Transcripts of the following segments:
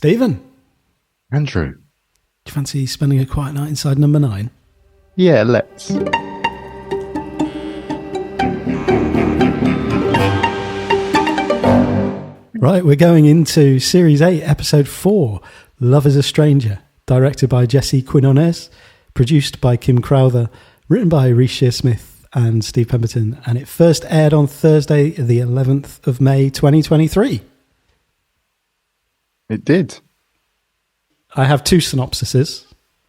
Stephen, Andrew. do you fancy spending a quiet night inside number 9? Yeah, let's. Right, we're going into Series 8, Episode 4, Love is a Stranger, directed by Jesse Quinones, produced by Kim Crowther, written by Reece Shearsmith and Steve Pemberton, and it first aired on Thursday, the 11th of May, 2023. It did. I have two synopsises.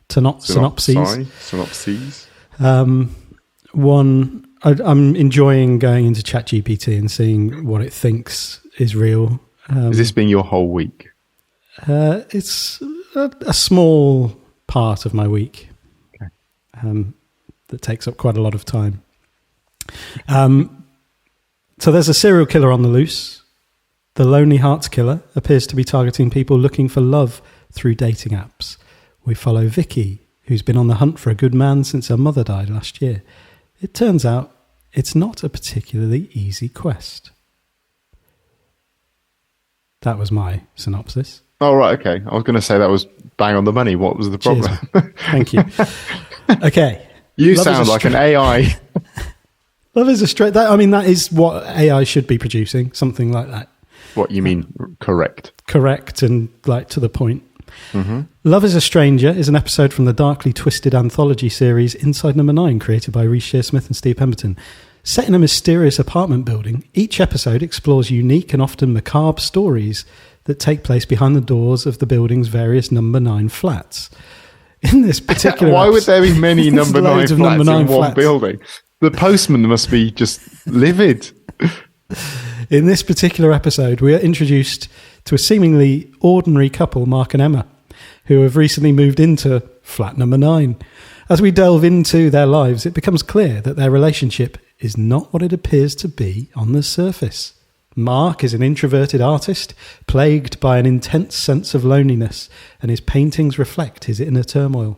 Synopses. One, I'm enjoying going into ChatGPT and seeing what it thinks is real. Is this being your whole week? It's a small part of my week. Okay. That takes up quite a lot of time. So there's a serial killer on the loose. The Lonely Hearts Killer appears to be targeting people looking for love through dating apps. We follow Vicky, who's been on the hunt for a good man since her mother died last year. It turns out it's not a particularly easy quest. That was my synopsis. Oh, right, okay. I was going to say that was bang on the money. What was the problem? Cheers. Thank you. Okay. You sound like an AI. Love is a straight... that is what AI should be producing, something like that. What, you mean correct? Correct and, to the point. Mm-hmm. Love is a Stranger is an episode from the darkly twisted anthology series Inside Number 9, created by Reece Shearsmith and Steve Pemberton. Set in a mysterious apartment building, each episode explores unique and often macabre stories that take place behind the doors of the building's various Number 9 flats. In this particular Why would there be many Number 9 flats in one building? The postman must be just livid. In this particular episode, we are introduced to a seemingly ordinary couple, Mark and Emma, who have recently moved into flat number 9. As we delve into their lives, it becomes clear that their relationship is not what it appears to be on the surface. Mark is an introverted artist, plagued by an intense sense of loneliness, and his paintings reflect his inner turmoil.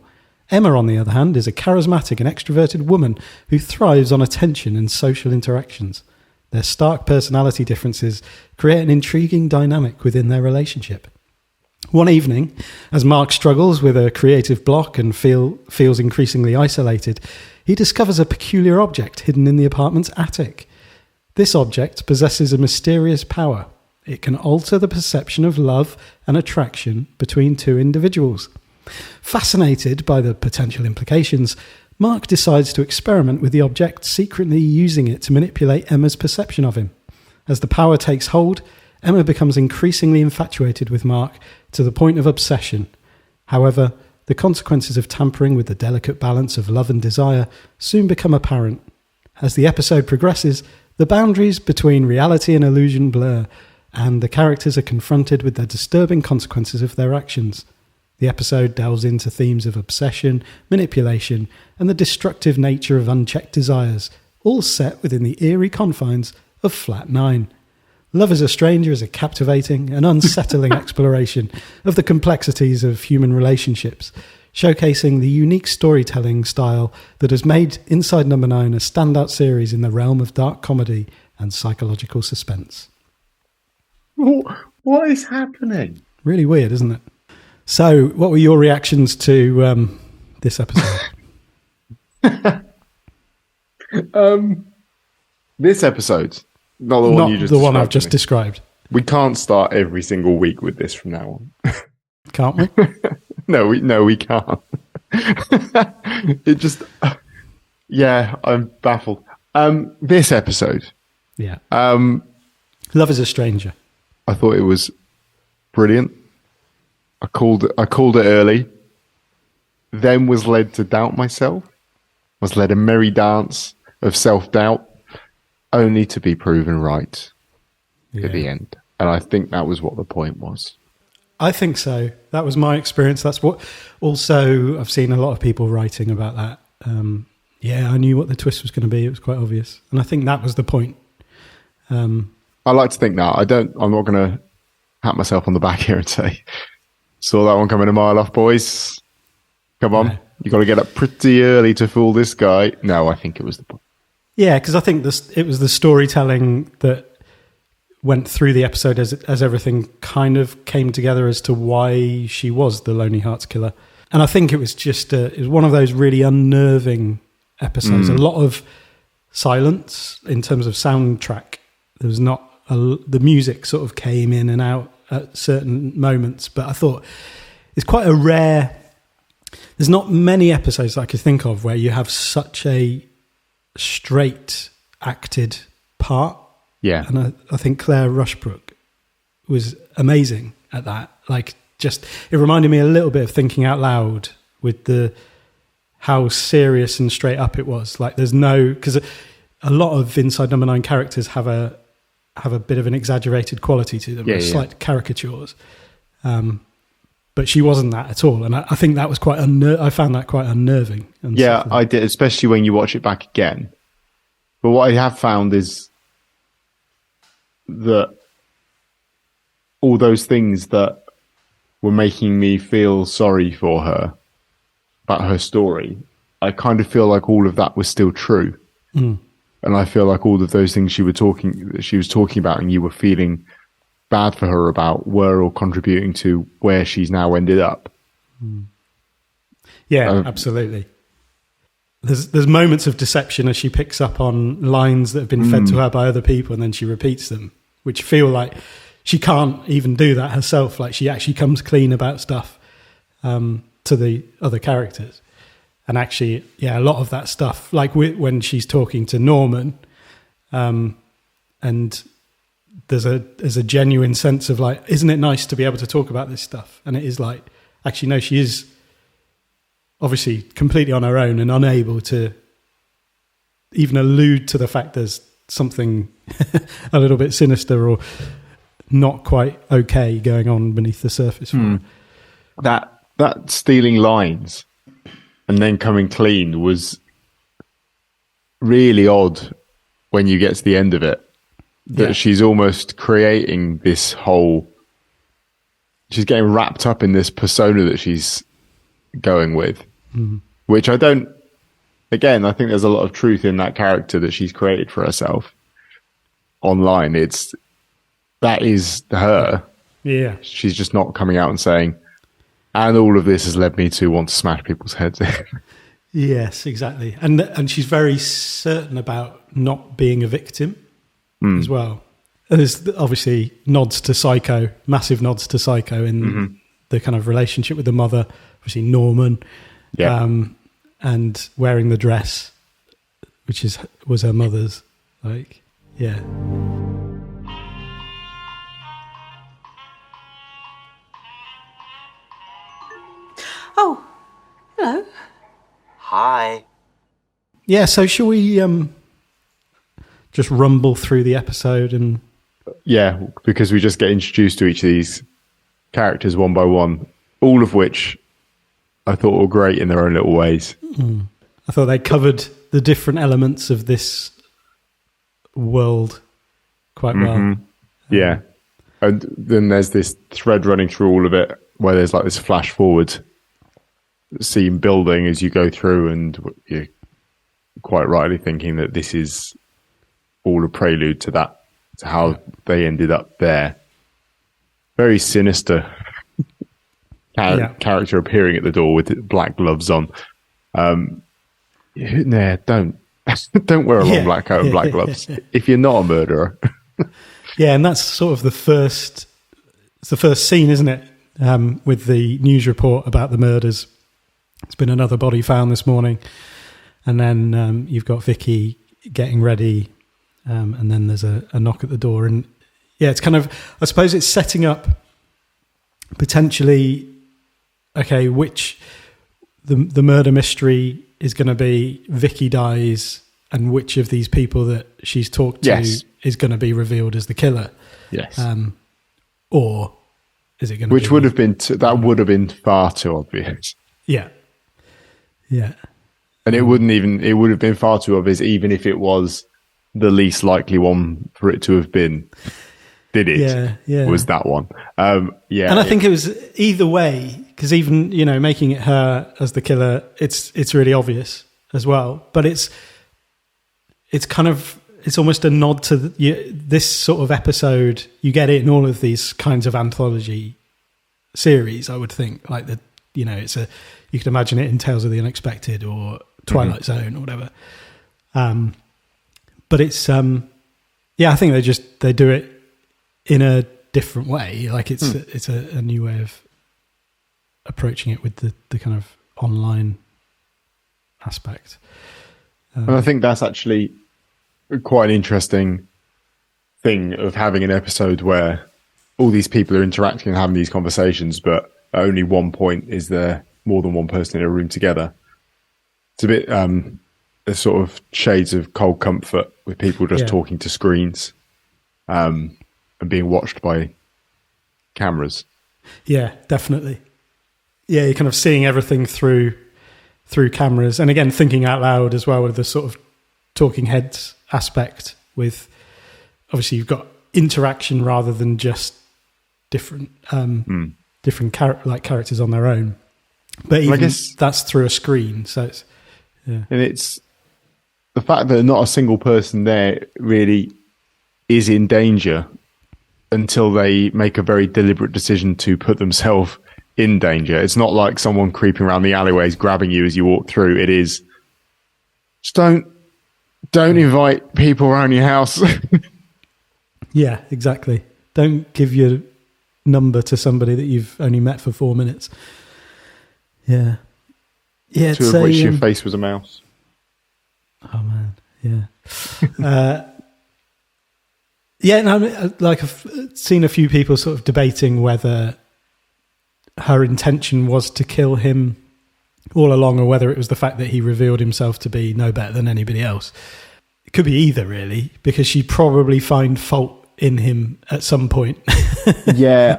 Emma, on the other hand, is a charismatic and extroverted woman who thrives on attention and social interactions. Their stark personality differences create an intriguing dynamic within their relationship. One evening, as Mark struggles with a creative block and feels increasingly isolated, he discovers a peculiar object hidden in the apartment's attic. This object possesses a mysterious power. It can alter the perception of love and attraction between two individuals. Fascinated by the potential implications, Mark decides to experiment with the object, secretly using it to manipulate Emma's perception of him. As the power takes hold, Emma becomes increasingly infatuated with Mark to the point of obsession. However, the consequences of tampering with the delicate balance of love and desire soon become apparent. As the episode progresses, the boundaries between reality and illusion blur, and the characters are confronted with the disturbing consequences of their actions. The episode delves into themes of obsession, manipulation, and the destructive nature of unchecked desires, all set within the eerie confines of Flat 9. Love is a Stranger is a captivating and unsettling exploration of the complexities of human relationships, showcasing the unique storytelling style that has made Inside Number 9 a standout series in the realm of dark comedy and psychological suspense. What is happening? Really weird, isn't it? So, what were your reactions to this episode? This episode, not the one you just the one I've just described. We can't start every single week with this from now on. Can't we? No, we can't. It just, yeah, I'm baffled. This episode, yeah. Love is a Stranger. I thought it was brilliant. I called it early, then was led to doubt myself, was led a merry dance of self-doubt, only to be proven right at the end. And I think that was what the point was. I think so. That was my experience. That's what. Also, I've seen a lot of people writing about that. I knew what the twist was going to be. It was quite obvious. And I think that was the point. I like to think that. I'm not going to pat myself on the back here and say, saw that one coming a mile off, boys. Come on. No. You got to get up pretty early to fool this guy. No, I think it was the point. Yeah, because I think it was the storytelling that went through the episode as everything kind of came together as to why she was the Lonely Hearts Killer. And I think it was just it was one of those really unnerving episodes. A lot of silence in terms of soundtrack. There was not the music sort of came in and out at certain moments, but I thought it's quite a rare. There's not many episodes that I could think of where you have such a straight acted part. Yeah. And I think Claire Rushbrook was amazing at that. Like, just, it reminded me a little bit of Thinking Out Loud with how serious and straight up it was. Like, there's no, because a lot of Inside Number 9 characters have a bit of an exaggerated quality to them, slight caricatures. But she wasn't that at all. And I think that was I found that quite unnerving. Yeah, I did, especially when you watch it back again. But what I have found is that all those things that were making me feel sorry for her about her story, I kind of feel like all of that was still true. And I feel like all of those things she was talking about and you were feeling bad for her about were all contributing to where she's now ended up. Yeah, absolutely. There's moments of deception as she picks up on lines that have been fed to her by other people and then she repeats them, which feel like she can't even do that herself. Like, she actually comes clean about stuff to the other characters. And actually, yeah, a lot of that stuff, like when she's talking to Norman, and there's a genuine sense of like, isn't it nice to be able to talk about this stuff? And it is like, actually, no, she is obviously completely on her own and unable to even allude to the fact there's something a little bit sinister or not quite okay going on beneath the surface for her. That stealing lines and then coming clean was really odd when you get to the end of it. That she's almost creating this whole... She's getting wrapped up in this persona that she's going with, which I don't... Again, I think there's a lot of truth in that character that she's created for herself online. That is her. Yeah. She's just not coming out and saying, and all of this has led me to want to smash people's heads in. Yes, exactly. And she's very certain about not being a victim as well. And there's obviously nods to Psycho, massive nods to Psycho in the kind of relationship with the mother, obviously Norman, and wearing the dress, which was her mother's. Like, yeah. Oh, hello. Hi. Yeah, so shall we just rumble through the episode and... Yeah, because we just get introduced to each of these characters one by one, all of which I thought were great in their own little ways. I thought they covered the different elements of this world quite well. Yeah. And then there's this thread running through all of it where there's like this flash forward scene building as you go through, and you're quite rightly thinking that this is all a prelude to that, to how they ended up there. Very sinister character appearing at the door with black gloves on. Don't wear a long black coat and black gloves if you're not a murderer. Yeah, and that's sort of the first scene, isn't it? With the news report about the murders. It's been another body found this morning. And then you've got Vicky getting ready, and then there's a knock at the door. And yeah, it's kind of, I suppose it's setting up potentially, okay, which the murder mystery is going to be Vicky dies, and which of these people that she's talked to is going to be revealed as the killer. Yes. Or is it going to Which would have been, that would have been far too obvious. Yeah. Yeah. And it would have been far too obvious, even if it was the least likely one for it to have been. Did it? Yeah. Was that one? Yeah. And I think it was either way, because even, making it her as the killer, it's really obvious as well. But it's kind of, it's almost a nod to this sort of episode. You get it in all of these kinds of anthology series, I would think. Like you could imagine it in Tales of the Unexpected or Twilight Zone or whatever. But it's I think they do it in a different way. Like it's a new way of approaching it with the kind of online aspect. And I think that's actually quite an interesting thing of having an episode where all these people are interacting and having these conversations, but at only one point is there more than one person in a room together. It's a bit a sort of shades of Cold Comfort with people just talking to screens and being watched by cameras. Yeah, definitely. Yeah, you're kind of seeing everything through cameras, and again thinking out loud as well with the sort of talking heads aspect. With obviously you've got interaction rather than just different characters on their own, but even I guess that's through a screen. So it's and it's the fact that not a single person there really is in danger until they make a very deliberate decision to put themselves in danger. It's not like someone creeping around the alleyways grabbing you as you walk through. It is just don't invite people around your house. Yeah, exactly. Don't give your number to somebody that you've only met for 4 minutes. Yeah. Yeah. To which your face was a mouse. Oh man. Yeah. I've seen a few people sort of debating whether her intention was to kill him all along, or whether it was the fact that he revealed himself to be no better than anybody else. It could be either, really, because she'd probably find fault in him at some point. Yeah,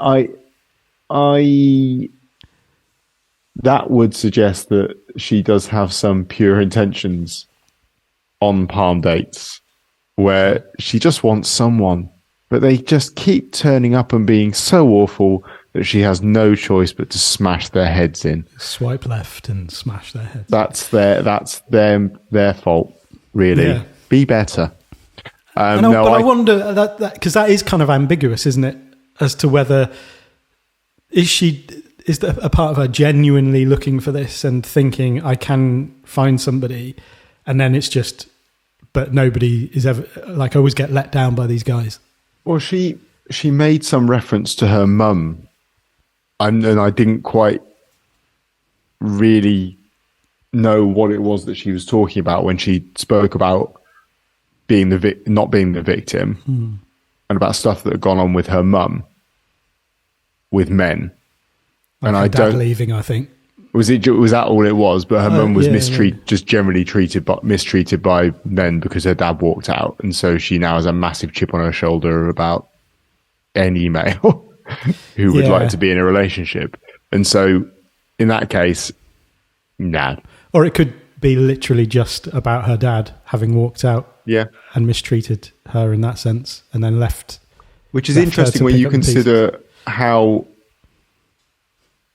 that would suggest that she does have some pure intentions on palm dates, where she just wants someone, but they just keep turning up and being so awful that she has no choice but to smash their heads in. Swipe left and smash their heads. That's their fault, really. Yeah. Be better. I wonder that because that is kind of ambiguous, isn't it? As to whether is a part of her genuinely looking for this and thinking I can find somebody, and then it's just, but nobody is ever, like, I always get let down by these guys. Well, she made some reference to her mum, and I didn't quite really know what it was that she was talking about when she spoke about being not being the victim, and about stuff that had gone on with her mum with men. Like and her I dad don't leaving, I think. Was that all it was? But her mum was just generally mistreated by men because her dad walked out, and so she now has a massive chip on her shoulder about any male who would like to be in a relationship. And so, in that case, nah. Or it could be literally just about her dad having walked out, and mistreated her in that sense, and then left. Which is interesting when you consider how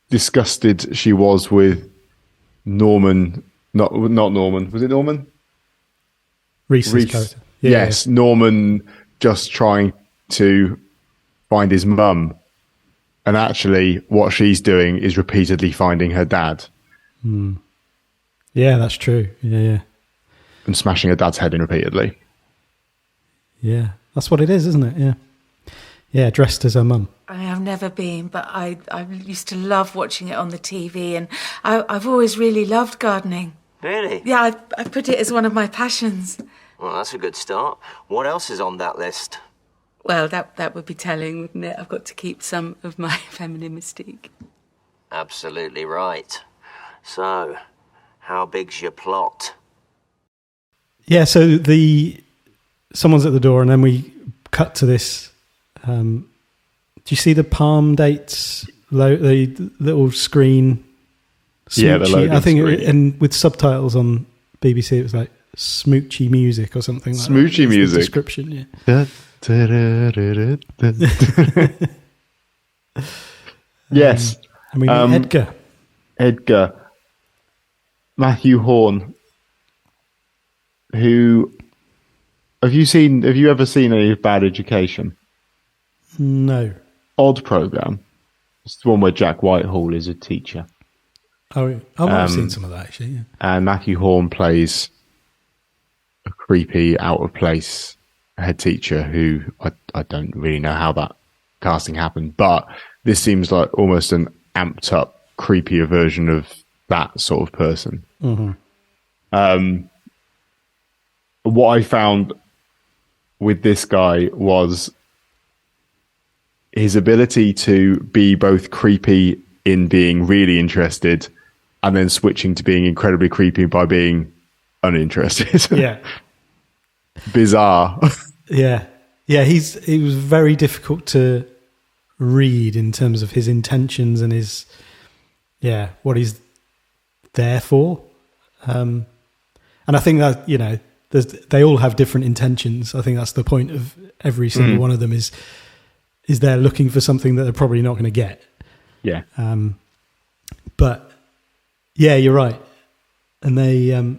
disgusted she was with Norman. Not Norman. Was it Norman? Reese's character. Yes, Norman just trying to find his mum, and actually what she's doing is repeatedly finding her dad. Yeah, that's true. Yeah. And smashing her dad's head in repeatedly. Yeah, that's what it is, isn't it? Yeah. Yeah, dressed as her mum. I have never been, but I used to love watching it on the TV, and I've always really loved gardening. Really? Yeah, I put it as one of my passions. Well, that's a good start. What else is on that list? Well, that would be telling, wouldn't it? I've got to keep some of my feminine mystique. Absolutely right. So, how big's your plot? Yeah, so someone's at the door, and then we cut to this. Do you see the palm dates? The little screen. Smoochy, yeah, the loading I think, screen. And with subtitles on BBC, it was like smoochy music or something like smoochy that. Music. The description, yeah. Yes. And we meet Edgar. Matthew Horn, who Have you ever seen any of Bad Education? No. Odd Program. It's the one where Jack Whitehall is a teacher. Oh, I've seen some of that actually. Yeah. And Matthew Horn plays a creepy, out of place head teacher who I don't really know how that casting happened, but this seems like almost an amped up, creepier version of that sort of person. Mm-hmm. What I found with this guy was his ability to be both creepy in being really interested and then switching to being incredibly creepy by being uninterested. Yeah. Bizarre. Yeah. Yeah, he was very difficult to read in terms of his intentions and his, what he's there for. And I think that, they all have different intentions. I think that's the point of every single one of them is they're looking for something that they're probably not going to get. Yeah. But yeah, you're right. And they,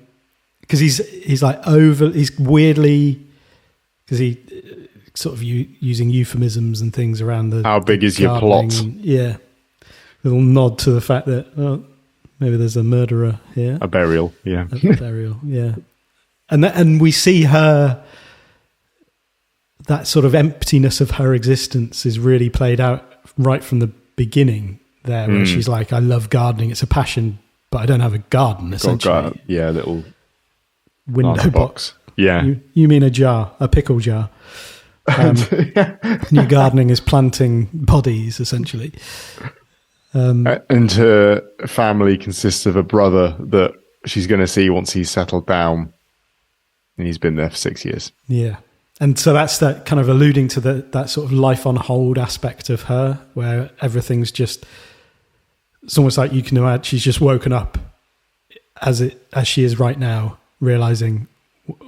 because he's like he's weirdly, because he sort of using euphemisms and things around the. How big is your plot? And, little nod to the fact that maybe there's a murderer here. A burial, yeah. A burial, yeah. And we see her, that sort of emptiness of her existence is really played out right from the beginning there, where she's like, I love gardening, it's a passion, but I don't have a garden, essentially. Little window box. Yeah. You mean a jar, a pickle jar. Your gardening is planting bodies, essentially. And her family consists of a brother that she's going to see once he's settled down, and he's been there for 6 years. Yeah. And so that's that kind of alluding to that sort of life on hold aspect of her, where everything's just, it's almost like you can imagine she's just woken up as she is right now, realizing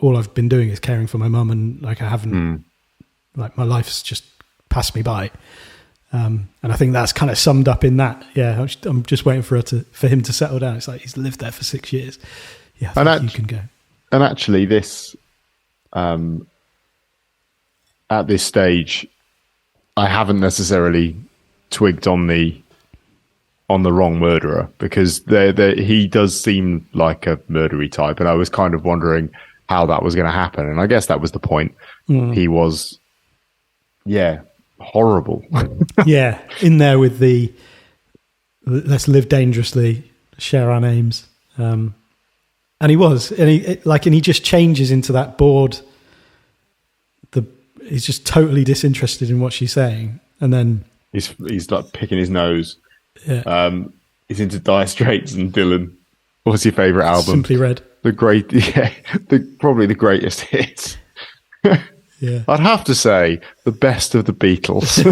all I've been doing is caring for my mum, and like I haven't, like my life's just passed me by. And I think that's kind of summed up in that. Yeah, I'm just waiting for him to settle down. It's like he's lived there for 6 years. Yeah, I think you can go. And actually, this at this stage, I haven't necessarily twigged on the wrong murderer, because he does seem like a murdery type, and I was kind of wondering how that was going to happen. And I guess that was the point. He was, horrible. Yeah, in there with the let's live dangerously, share our names. And he was, and he just changes into that bored. He's just totally disinterested in what she's saying, and then he's like picking his nose. Yeah. He's into Dire Straits and Dylan. What's your favourite album? Simply Red. Probably the greatest hits. Yeah, I'd have to say the best of the Beatles.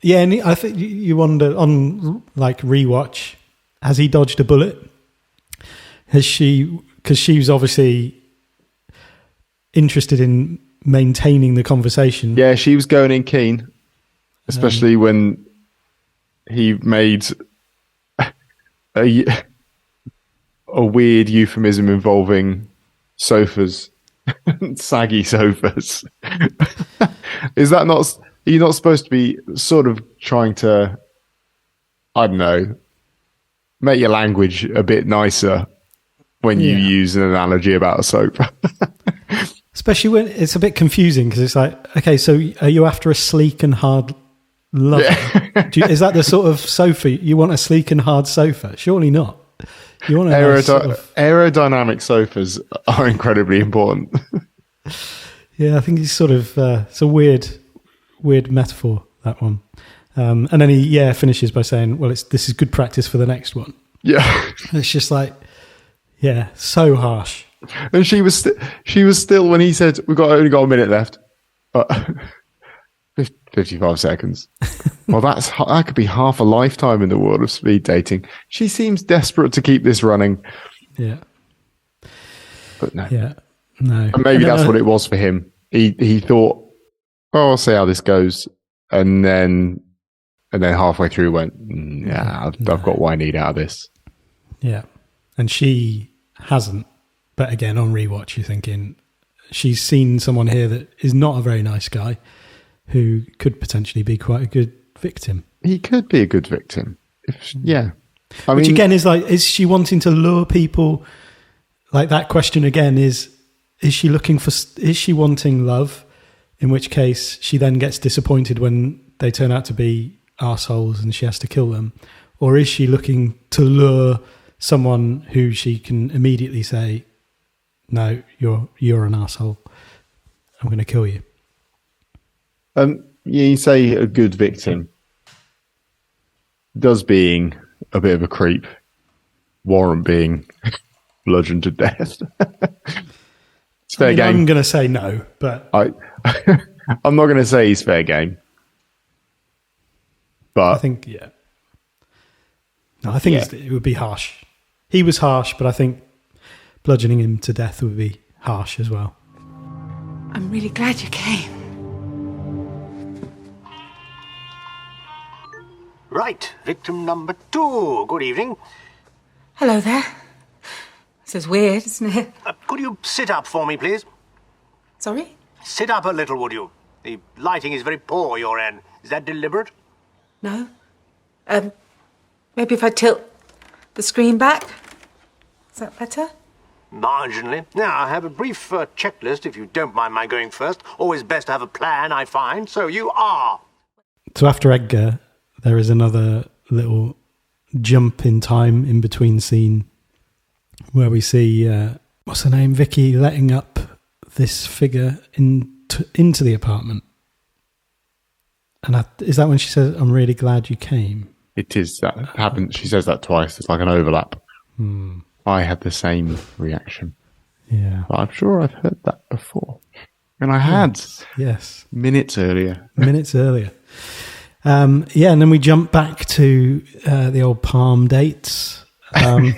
Yeah, and I think you wonder on like rewatch, has he dodged a bullet? Has she? Because she was obviously interested in maintaining the conversation. Yeah, she was going in keen, especially when he made a weird euphemism involving sofas, saggy sofas. Is that not? Are you not supposed to be sort of trying to, I don't know, make your language a bit nicer when you use an analogy about a sofa? Especially when it's a bit confusing, because it's like, okay, so are you after a sleek and hard lover? Yeah. Is that the sort of sofa you want? A sleek and hard sofa? Surely not. You want a nice sort of... aerodynamic sofas are incredibly important. Yeah, I think it's sort of it's a weird metaphor, that one. And then he finishes by saying, "Well, this is good practice for the next one." Yeah, and it's just like, so harsh. And she was still when he said, "We've only got a minute left." 55 seconds. Well, that could be half a lifetime in the world of speed dating. She seems desperate to keep this running. Yeah. But no. Yeah. No. And maybe that's what it was for him. He thought, "Oh, I'll see how this goes." And then halfway through went, I've got what I need out of this. Yeah. And she hasn't. But again, on rewatch, you're thinking she's seen someone here that is not a very nice guy who could potentially be quite a good victim. He could be a good victim. Yeah. Which again is like, is she wanting to lure people? Like that question again is she wanting love? In which case she then gets disappointed when they turn out to be arseholes and she has to kill them. Or is she looking to lure someone who she can immediately say, no, you're an arsehole. I'm going to kill you. You say a good victim. Does being a bit of a creep warrant being bludgeoned to death? It's fair game. I'm going to say no, but I'm not going to say he's fair game. But I think, yeah. No, I think it would be harsh. He was harsh, but I think bludgeoning him to death would be harsh as well. I'm really glad you came. Right, victim number 2. Good evening. Hello there. This is weird, isn't it? Could you sit up for me, please? Sorry? Sit up a little, would you? The lighting is very poor, your end. Is that deliberate? No? Maybe if I tilt the screen back? Is that better? Marginally. Now, I have a brief checklist, if you don't mind my going first. Always best to have a plan, I find. So you are. So after Edgar, there is another little jump in time in between scene where we see, what's her name, Vicky, letting up this figure into the apartment. And is that when she says, I'm really glad you came? it is that happens. She says that twice. It's like an overlap. I had the same reaction. Yeah. But I'm sure I've heard that before. And I had. Yes. Minutes earlier. And then we jump back to the old Palm dates. And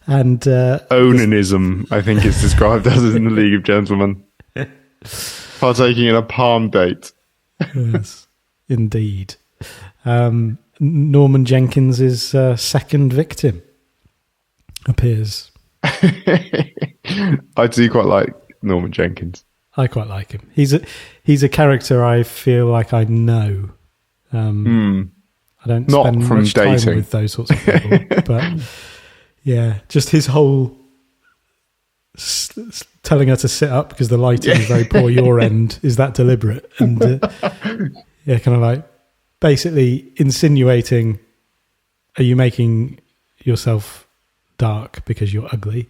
Onanism, I think it's described as in the League of Gentlemen. Partaking in a palm date. Yes, indeed. Norman Jenkins' second victim appears. I do quite like Norman Jenkins. I quite like him. He's a character I feel like I know. I don't Not spend from much time dating. with those sorts of people, but yeah, just his whole telling her to sit up because the lighting is very poor your end. Is that deliberate? And kind of like basically insinuating, are you making yourself dark because you're ugly?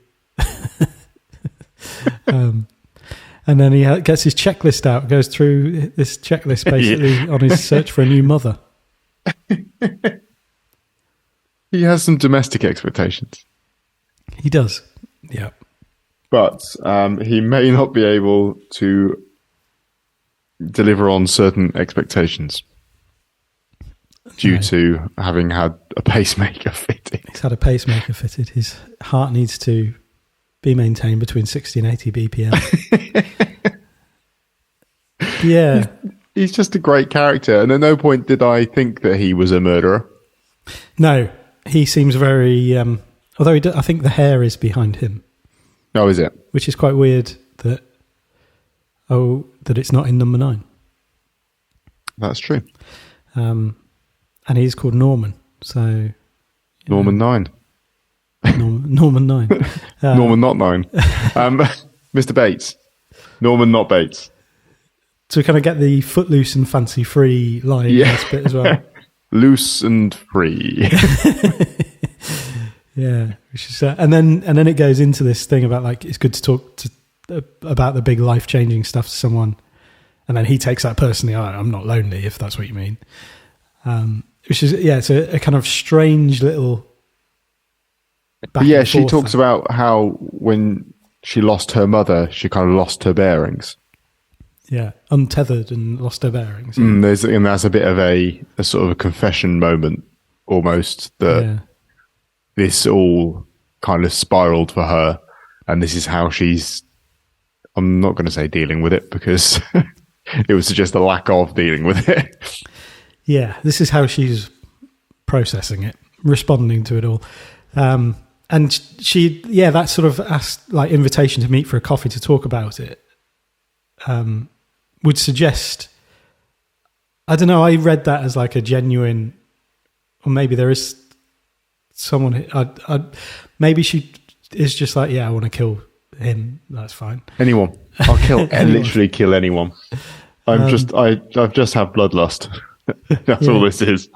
And then he gets his checklist out, goes through this checklist basically on his search for a new mother. He has some domestic expectations. He does, yeah. But he may not be able to deliver on certain expectations due to having had a pacemaker fitted. He's had a pacemaker fitted. His heart needs to be maintained between 60 and 80 BPM. Yeah. He's just a great character. And at no point did I think that he was a murderer. No, he seems very... although I think the hair is behind him. Oh, is it? Which is quite weird that it's not in number 9. That's true. And he's called Norman. So Norman 9. Norman 9. Norman not 9. Mr. Bates. Norman not Bates. To kind of get the footloose and fancy free line in this bit as well. Loose and free. Yeah, which is, and then it goes into this thing about like it's good to talk about the big life changing stuff to someone, and then he takes that personally. Oh, I'm not lonely, if that's what you mean. Which is it's a kind of strange little. She talks about how when she lost her mother, she kind of lost her bearings. Yeah, untethered and lost her bearings. That's a bit of a sort of a confession moment, almost that. Yeah. This all kind of spiraled for her, and this is how she's, I'm not going to say dealing with it because it would suggest a lack of dealing with it. Yeah, this is how she's processing it, responding to it all. And And she, that sort of asked, like, invitation to meet for a coffee to talk about it, would suggest, I don't know, I read that as like a genuine, or maybe there is someone, maybe she is just like, I want to kill him, that's fine. Anyone. I'll kill, literally kill anyone. I've just had bloodlust. That's all this is.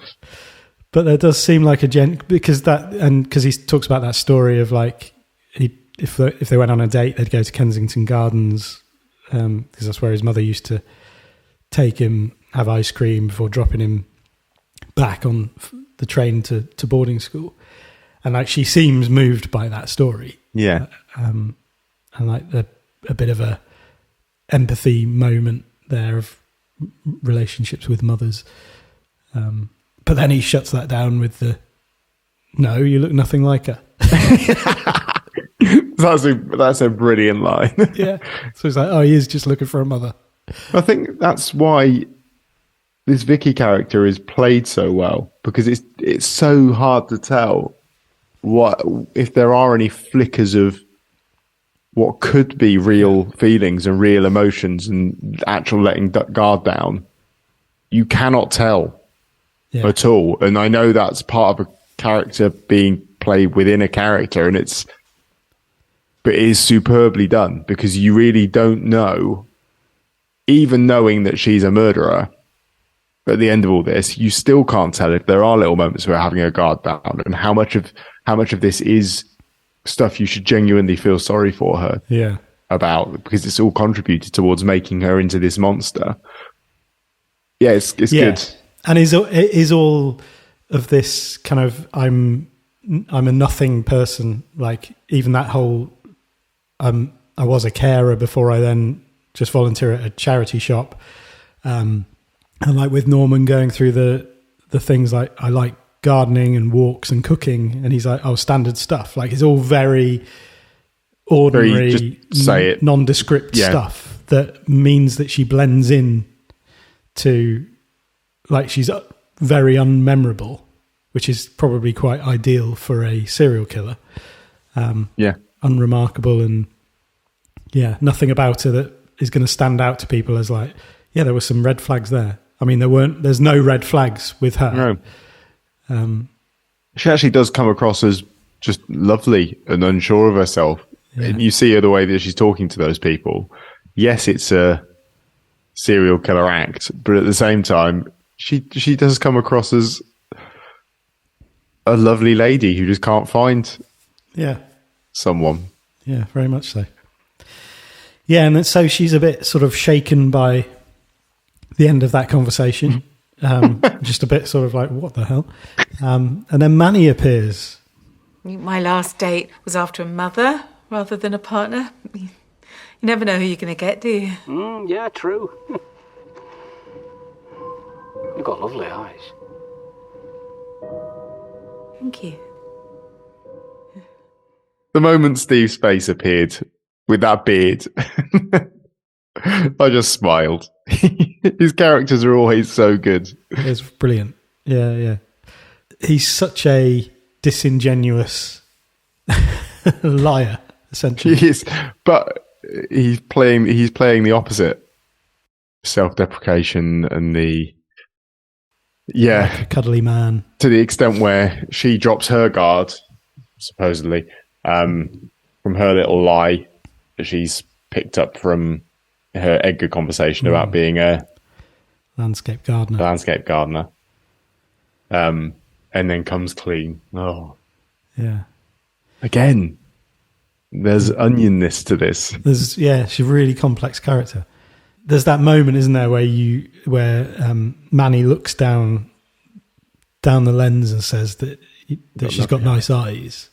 But there does seem like because he talks about that story of like, if they went on a date, they'd go to Kensington Gardens, because that's where his mother used to take him, have ice cream before dropping him back on the train to boarding school. And like, she seems moved by that story. Yeah. And like a bit of a empathy moment there of relationships with mothers. But then he shuts that down with no, you look nothing like her. That's a brilliant line. Yeah. So it's like, he is just looking for a mother. I think that's why this Vicky character is played so well, because it's so hard to tell if there are any flickers of what could be real feelings and real emotions and actual letting guard down. You cannot tell at all. And I know that's part of a character being played within a character, but it is superbly done, because you really don't know, even knowing that she's a murderer. At the end of all this, you still can't tell if there are little moments where having her guard down, and how much of this is stuff you should genuinely feel sorry for her about, because it's all contributed towards making her into this monster. Yeah, it's good. And is all of this kind of I'm a nothing person, like even that whole I was a carer before I then just volunteer at a charity shop, and like with Norman going through the things, like I like gardening and walks and cooking, and he's like, standard stuff, like it's all very ordinary, just say it, nondescript stuff that means that she blends in to, like, she's very unmemorable, which is probably quite ideal for a serial killer. Unremarkable, and nothing about her that is going to stand out to people as like, there were some red flags there. I mean, there's no red flags with her. No. She actually does come across as just lovely and unsure of herself. Yeah. And you see her the way that she's talking to those people. Yes, it's a serial killer act, but at the same time, she does come across as a lovely lady who just can't find someone. Yeah, very much so. Yeah, and so she's a bit sort of shaken by the end of that conversation. Just a bit sort of like, what the hell? And then Manny appears. My last date was after a mother rather than a partner. You never know who you're going to get, do you? Yeah, true. You've got lovely eyes. Thank you. The moment Steve Space appeared with that beard, I just smiled. His characters are always so good. It's brilliant. Yeah. He's such a disingenuous liar, essentially. He is, but he's playing the opposite. Self-deprecation and like a cuddly man. To the extent where she drops her guard, supposedly, from her little lie that she's picked up from her Edgar conversation about being a landscape gardener. And then comes clean. Oh. Yeah. Again, there's onionness to this. She's a really complex character. There's that moment, isn't there, where Manny looks down the lens and says that she's got nice eyes,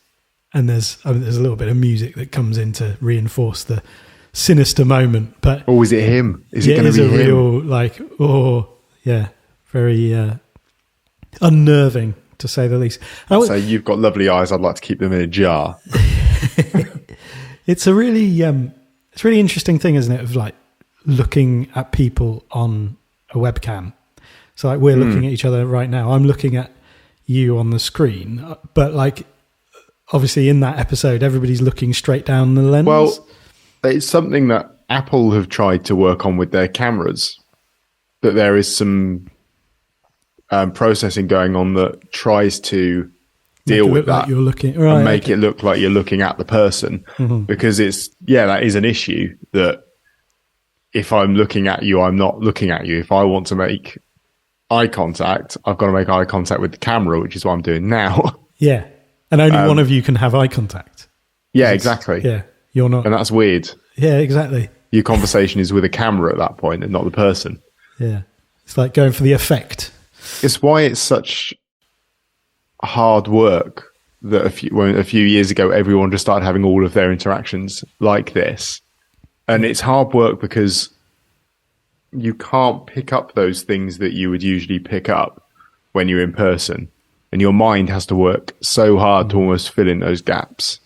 and there's a little bit of music that comes in to reinforce the sinister moment. But is it him? Is it going to be him? Real very unnerving, to say the least. So you've got lovely eyes. I'd like to keep them in a jar. It's a really it's a really interesting thing, isn't it, of like looking at people on a webcam. So like we're looking at each other right now. I'm looking at you on the screen, but like obviously in that episode, everybody's looking straight down the lens. Well, it's something that Apple have tried to work on with their cameras, that there is some processing going on that tries to deal with that, like you're looking, and make it look like you're looking at the person, because that is an issue, that if I'm looking at you, I'm not looking at you. If I want to make eye contact, I've got to make eye contact with the camera, which is what I'm doing now. Yeah. And only one of you can have eye contact. Yeah, exactly. Yeah. You're not. And that's weird. Yeah, exactly. Your conversation is with a camera at that point and not the person. Yeah. It's like going for the effect. It's why it's such hard work that a few years ago, everyone just started having all of their interactions like this. And it's hard work because you can't pick up those things that you would usually pick up when you're in person. And your mind has to work so hard to almost fill in those gaps.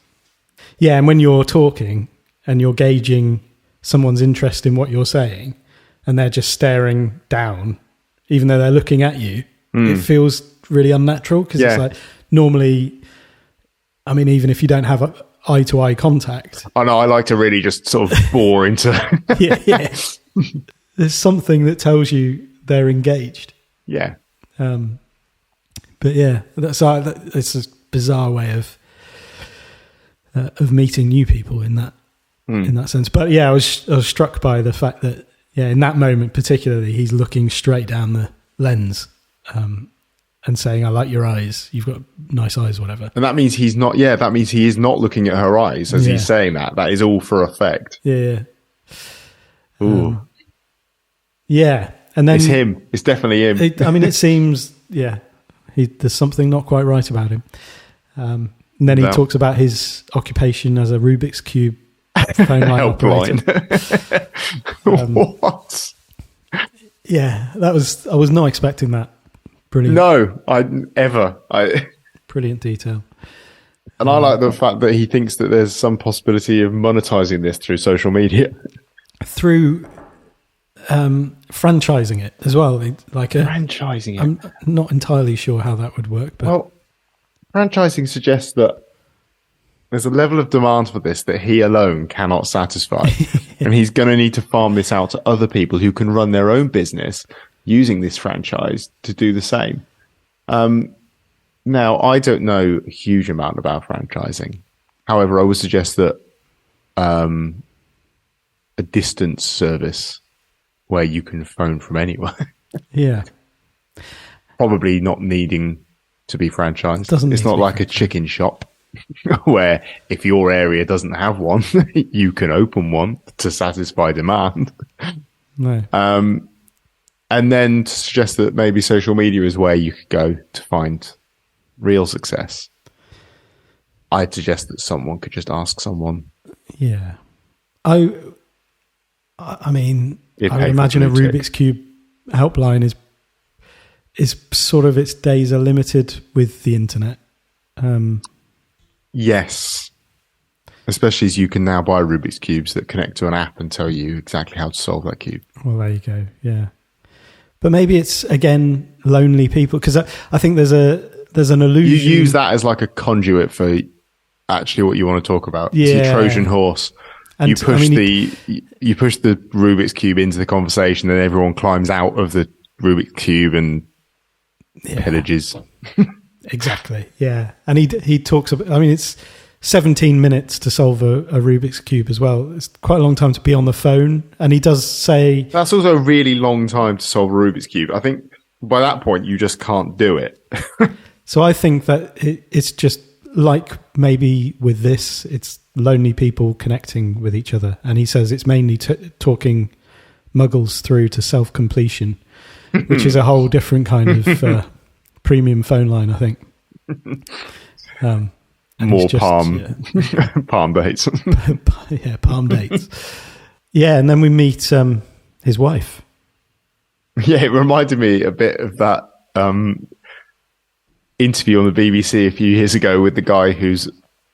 Yeah, and when you're talking and you're gauging someone's interest in what you're saying and they're just staring down, even though they're looking at you, it feels really unnatural, because it's like normally, I mean, even if you don't have eye-to-eye contact. I know, I like to really just sort of bore into... yeah. There's something that tells you they're engaged. Yeah. But yeah, it's a bizarre way of meeting new people in that sense. But yeah, I was struck by the fact that in that moment particularly, he's looking straight down the lens and saying, "I like your eyes. You've got nice eyes," whatever. And that means he's not. Yeah, that means he is not looking at her eyes as he's saying that. That is all for effect. Yeah. Ooh. Yeah, and then it's him. It's definitely him. It seems. Yeah. There's something not quite right about him. And then he talks about his occupation as a Rubik's Cube phone line operator. What? Yeah, I was not expecting that. Brilliant. No, Brilliant detail. And I like the fact that he thinks that there's some possibility of monetizing this through social media. Through franchising it as well. Franchising it. I'm not entirely sure how that would work. But well, franchising suggests that there's a level of demand for this that he alone cannot satisfy. And he's going to need to farm this out to other people who can run their own business using this franchise to do the same. Now, I don't know a huge amount about franchising. However, I would suggest that a distance service where you can phone from anywhere. Yeah. Probably not needing to be franchised. It's not like a chicken shop where if your area doesn't have one, you can open one to satisfy demand. No. And then to suggest that maybe social media is where you could go to find real success. I'd suggest that someone could just ask someone. Yeah. I mean, I would imagine a Rubik's Cube helpline is sort of, its days are limited with the internet. Yes. Especially as you can now buy Rubik's Cubes that connect to an app and tell you exactly how to solve that cube. Well, there you go. Yeah. But maybe it's, again, lonely people, because I think there's an illusion. You use that as like a conduit for actually what you want to talk about. Yeah. It's a Trojan horse. And you push the Rubik's Cube into the conversation, and everyone climbs out of the Rubik's Cube and pillages. Exactly. Yeah. And he talks about, I mean, it's 17 minutes to solve a Rubik's Cube as well. It's quite a long time to be on the phone. And he does say... That's also a really long time to solve a Rubik's Cube. I think by that point, you just can't do it. So I think that it's just like maybe with this, it's lonely people connecting with each other. And he says it's mainly talking muggles through to self-completion, which is a whole different kind of premium phone line, I think. More palm dates. Yeah, palm dates. Yeah, and then we meet his wife. Yeah, it reminded me a bit of that interview on the BBC a few years ago with the guy whose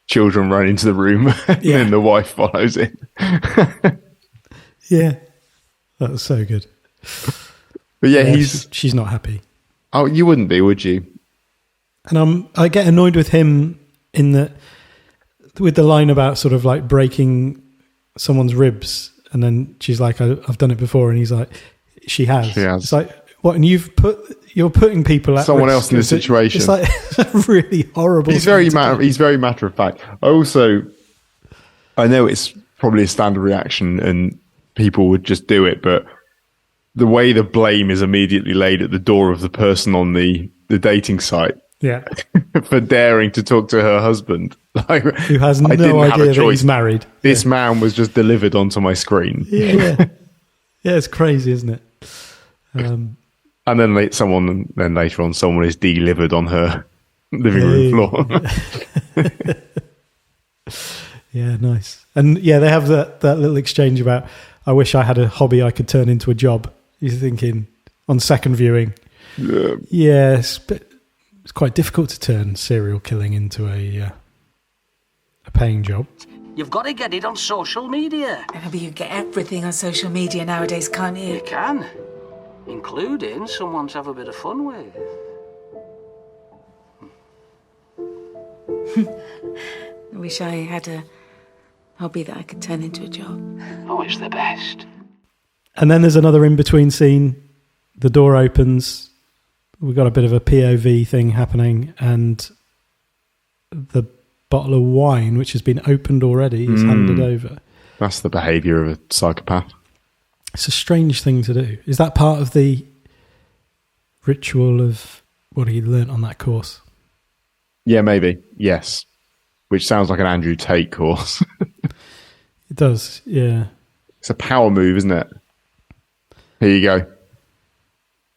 children run into the room and then the wife follows in. Yeah, that was so good. But yeah, she's not happy. Oh, you wouldn't be, would you? And I get annoyed with him in that with the line about sort of like breaking someone's ribs, and then she's like, I've done it before, and he's like, she has. It's like, what? And you're putting people at someone risk. else in this situation. It's like really horrible. He's very matter of fact. I know it's probably a standard reaction and people would just do it, but the way the blame is immediately laid at the door of the person on the dating site, for daring to talk to her husband, like, who has no idea that he's married. This man was just delivered onto my screen. Yeah, it's crazy, isn't it? And then later on, someone is delivered on her living room floor. Yeah, nice. And they have that little exchange about, I wish I had a hobby I could turn into a job. He's thinking on second viewing. Yes, but it's quite difficult to turn serial killing into a paying job. You've got to get it on social media. But you get everything on social media nowadays, can't you? You can, including someone to have a bit of fun with. I wish I had a hobby that I could turn into a job. Oh, it's the best. And then there's another in-between scene. The door opens. We've got a bit of a POV thing happening, and the bottle of wine, which has been opened already, is handed over. That's the behaviour of a psychopath. It's a strange thing to do. Is that part of the ritual of what he learnt on that course? Yeah, maybe. Yes. Which sounds like an Andrew Tate course. It does, yeah. It's a power move, isn't it? Here you go.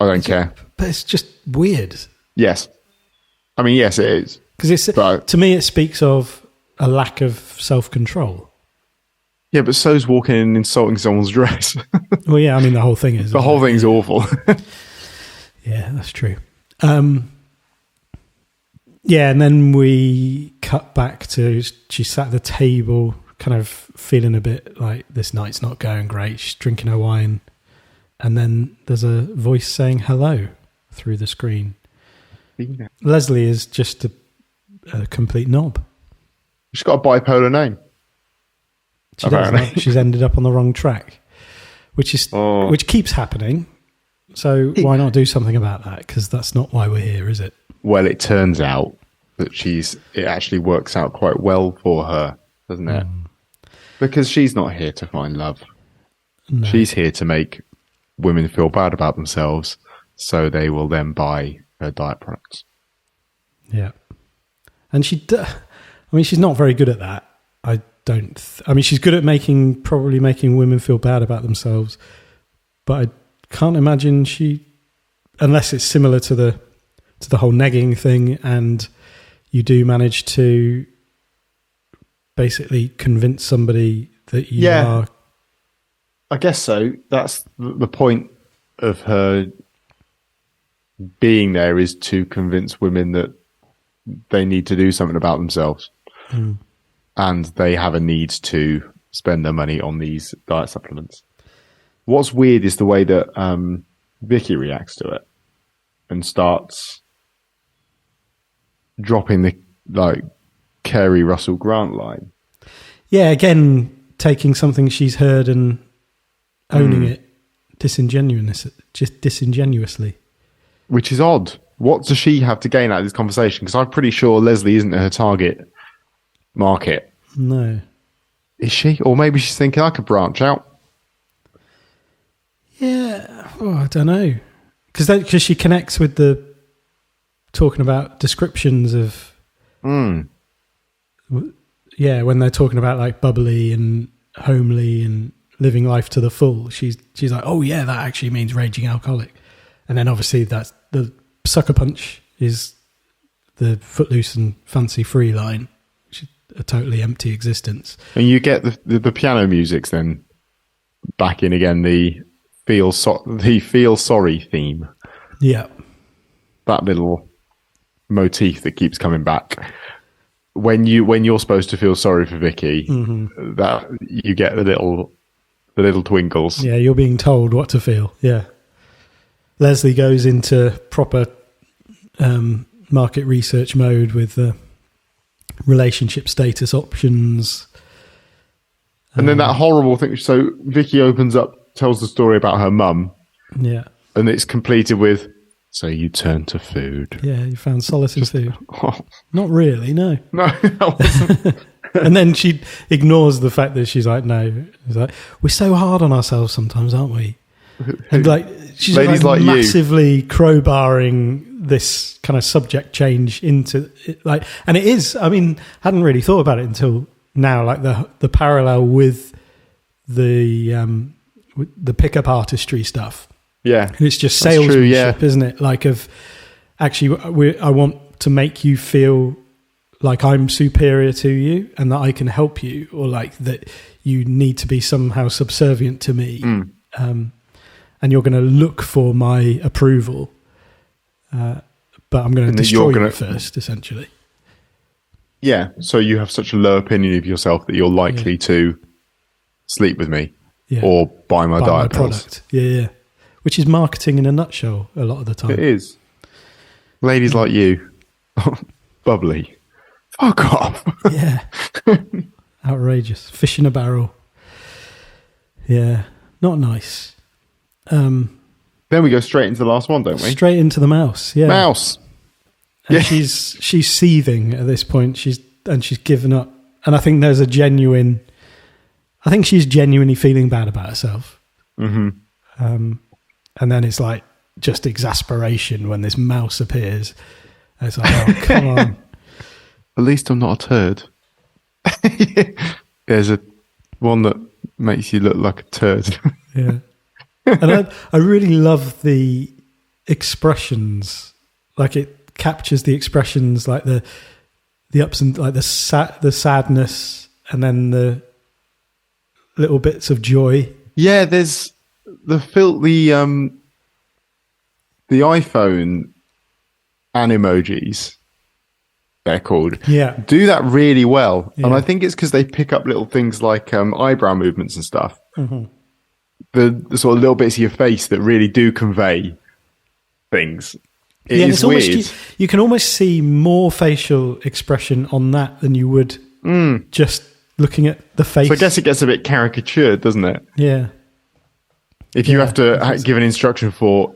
I don't care. But it's just weird. Yes. I mean, yes, it is. Because to me, it speaks of a lack of self-control. Yeah, but so's walking in and insulting someone's dress. Well, yeah, I mean, the whole thing is. The whole thing's awful. Yeah, that's true. Yeah, and then we cut back to she sat at the table, kind of feeling a bit like this night's not going great. She's drinking her wine. And then there's a voice saying hello through the screen. Yeah. Leslie is just a complete knob. She's got a bipolar name. She does. She's ended up on the wrong track, which keeps happening. So why not do something about that? Because that's not why we're here, is it? Well, it turns out that it actually works out quite well for her, doesn't it? Because she's not here to find love. No. She's here to make women feel bad about themselves, so they will then buy her diet products. Yeah. And she's not very good at that. She's good at probably making women feel bad about themselves, but I can't imagine unless it's similar to the whole negging thing, and you do manage to basically convince somebody that you are. I guess so. That's the point of her being there, is to convince women that they need to do something about themselves. And they have a need to spend their money on these diet supplements. What's weird is the way that Vicky reacts to it and starts dropping the Kerry Russell Grant line. Yeah, again, taking something she's heard and owning it disingenuously. Which is odd. What does she have to gain out of this conversation? Because I'm pretty sure Leslie isn't her target market. No. Is she? Or maybe she's thinking, I could branch out. Yeah. I don't know. Because she connects with talking about descriptions of... Yeah, when they're talking about like bubbly and homely and living life to the full, she's like, oh yeah, that actually means raging alcoholic. And then obviously that's the sucker punch is the footloose and fancy free line, which is a totally empty existence. And you get the piano music's then back in again, the feel sorry theme. Yeah. That little motif that keeps coming back. When you're supposed to feel sorry for Vicky, that you get the little twinkles. Yeah, you're being told what to feel. Yeah. Leslie goes into proper market research mode with relationship status options. And then that horrible thing. So Vicky opens up, tells the story about her mum, Yeah. and it's completed with, "So you turn to food." Yeah, you found solace in food. Oh, Not really, no. no, that wasn't. And then she ignores the fact that she's like, no. She's like, we're so hard on ourselves sometimes, aren't we? And like, she's Ladies like you. massively crowbarring this kind of subject change into it. Like, and it is, I mean, hadn't really thought about it until now, like the parallel with the pickup artistry stuff. Yeah. And it's just That's salesmanship, true, yeah. isn't it? Like, of actually, I want to make you feel like I'm superior to you and that I can help you, or like that you need to be somehow subservient to me. And you're going to look for my approval. But I'm going to destroy you first, essentially. Yeah. So you have such a low opinion of yourself that you're likely to sleep with me or buy my diet pills. Product. Yeah. Which is marketing in a nutshell a lot of the time. It is. Ladies like you. Bubbly. Fuck off. Yeah. Outrageous. Fish in a barrel. Yeah. Not nice. Then we go straight into the last one, don't we? Straight into the mouse. Yeah. Mouse. And she's seething at this point. She's given up. And I think there's she's genuinely feeling bad about herself. Mm-hmm. And then it's like just exasperation when this mouse appears. And it's like, oh, come on. At least I'm not a turd. There's one that makes you look like a turd. Yeah. And I really love the expressions. Like, it captures the expressions, like the ups and like the sadness, and then the little bits of joy. Yeah, there's the iPhone animojis, they're called. Yeah. Do that really well. Yeah. And I think it's because they pick up little things like eyebrow movements and stuff. Mm-hmm. The sort of little bits of your face that really do convey things. It is weird. You can almost see more facial expression on that than you would just looking at the face. So I guess it gets a bit caricatured, doesn't it? Yeah. If you have to give an instruction for